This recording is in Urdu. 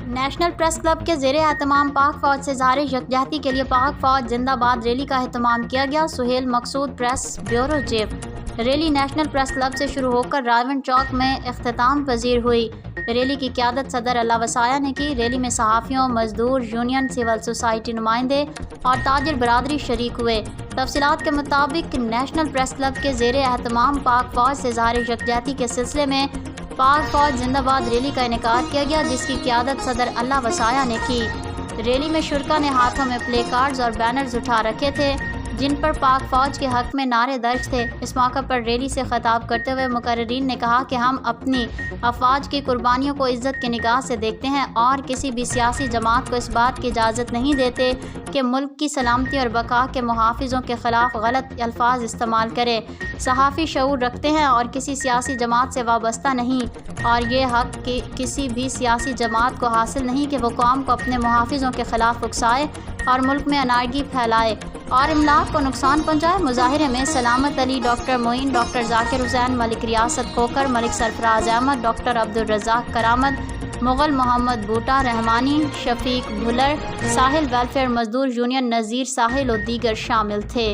نیشنل پریس کلب کے زیر اہتمام پاک فوج سے اظہار یکجہتی کے لیے پاک فوج زندہ باد ریلی کا اہتمام کیا گیا۔ Sohail Maqsood, press bureau chief. Rally national press club سے شروع ہو کر راون چوک میں اختتام پذیر ہوئی۔ ریلی کی قیادت صدر اللہ وسایہ نے کی۔ ریلی میں صحافیوں، مزدور یونین، سول سوسائٹی نمائندے اور تاجر برادری شریک ہوئے۔ تفصیلات کے مطابق نیشنل پریس کلب کے زیر اہتمام پاک فوج سے اظہار یکجہتی کے سلسلے میں پاک فوج زندہ باد ریلی کا انعقاد کیا گیا، جس کی قیادت صدر اللہ وسایہ نے کی۔ ریلی میں شرکاء نے ہاتھوں میں پلے کارڈز اور بینرز اٹھا رکھے تھے جن پر پاک فوج کے حق میں نعرے درج تھے۔ اس موقع پر ریلی سے خطاب کرتے ہوئے مقررین نے کہا کہ ہم اپنی افواج کی قربانیوں کو عزت کی نگاہ سے دیکھتے ہیں اور کسی بھی سیاسی جماعت کو اس بات کی اجازت نہیں دیتے کہ ملک کی سلامتی اور بقا کے محافظوں کے خلاف غلط الفاظ استعمال کرے۔ صحافی شعور رکھتے ہیں اور کسی سیاسی جماعت سے وابستہ نہیں، اور یہ حق کسی بھی سیاسی جماعت کو حاصل نہیں کہ وہ قوم کو اپنے محافظوں کے خلاف اکسائے اور ملک میں اناڑگی پھیلائے اور املاک کو نقصان پہنچائے۔ مظاہرے میں سلامت علی، ڈاکٹر معین، ڈاکٹر ذاکر حسین، ملک ریاست کھوکھر، ملک سرفراز احمد، ڈاکٹر عبدالرزاق کرامت، مغل محمد بوٹا، رحمانی، شفیق بھلر، ساحل ویلفیئر مزدور یونین، نذیر ساحل اور دیگر شامل تھے۔